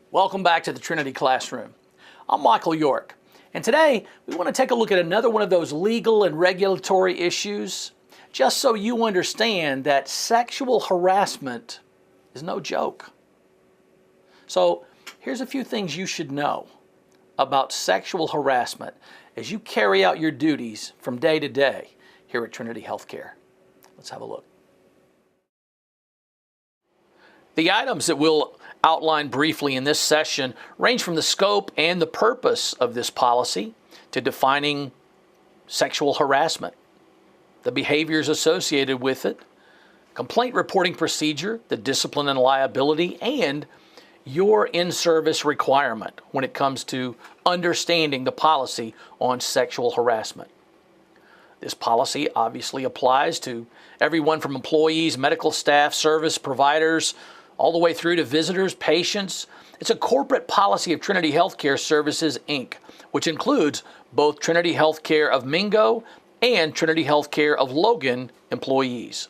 Welcome back to the Trinity Classroom. I'm Michael York, and today we want to take a look at another one of those legal and regulatory issues, just so you understand that sexual harassment is no joke. So here's a few things you should know about sexual harassment as you carry out your duties from day to day here at Trinity Healthcare. Let's have a look. The items that we'll outline briefly in this session range from the scope and the purpose of this policy to defining sexual harassment, the behaviors associated with it, complaint reporting procedure, the discipline and liability, and your in-service requirement when it comes to understanding the policy on sexual harassment. This policy obviously applies to everyone from employees, medical staff, service providers, all the way through to visitors, patients. It's a corporate policy of Trinity Healthcare Services, Inc., which includes both Trinity Healthcare of Mingo and Trinity Healthcare of Logan employees.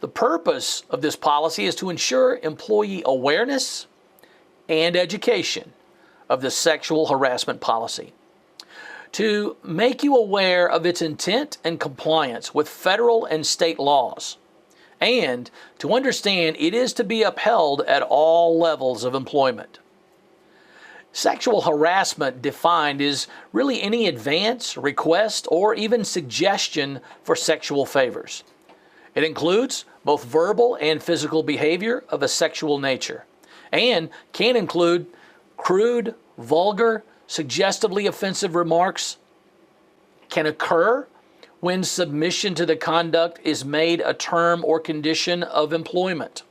The purpose of this policy is to ensure employee awareness and education of the sexual harassment policy, to make you aware of its intent and compliance with federal and state laws, and to understand it is to be upheld at all levels of employment. Sexual harassment defined is really any advance, request, or even suggestion for sexual favors. It includes both verbal and physical behavior of a sexual nature, and can include crude, vulgar, suggestively offensive remarks, can occur when submission to the conduct is made a term or condition of employment,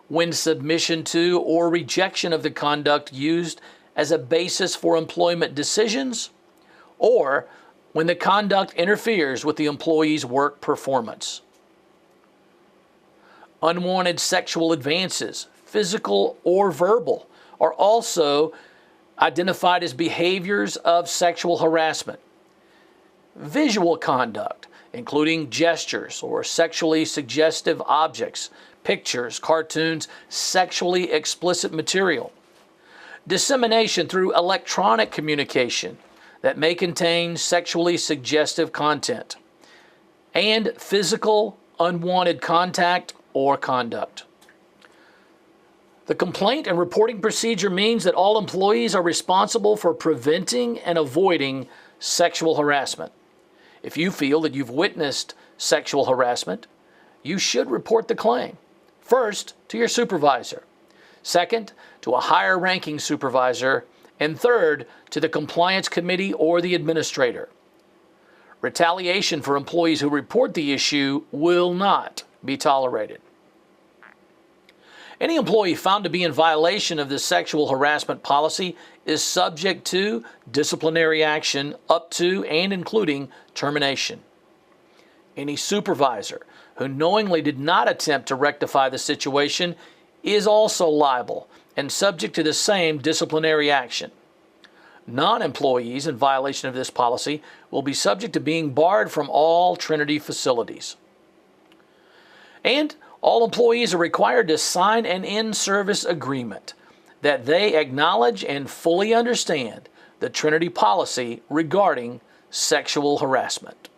when submission to or rejection of the conduct used as a basis for employment decisions, or when the conduct interferes with the employee's work performance. Unwanted sexual advances, physical or verbal, are also identified as behaviors of sexual harassment. Visual conduct, including gestures or sexually suggestive objects, pictures, cartoons, sexually explicit material. Dissemination through electronic communication that may contain sexually suggestive content. And physical, unwanted contact or conduct. The complaint and reporting procedure means that all employees are responsible for preventing and avoiding sexual harassment. If you feel that you've witnessed sexual harassment, you should report the claim. First, to your supervisor. Second, to a higher ranking supervisor. And third, to the compliance committee or the administrator. Retaliation for employees who report the issue will not be tolerated. Any employee found to be in violation of the sexual harassment policy is subject to disciplinary action up to and including termination. Any supervisor who knowingly did not attempt to rectify the situation is also liable and subject to the same disciplinary action. Non-employees in violation of this policy will be subject to being barred from all Trinity facilities. And all employees are required to sign an in-service agreement that they acknowledge and fully understand the Trinity policy regarding sexual harassment.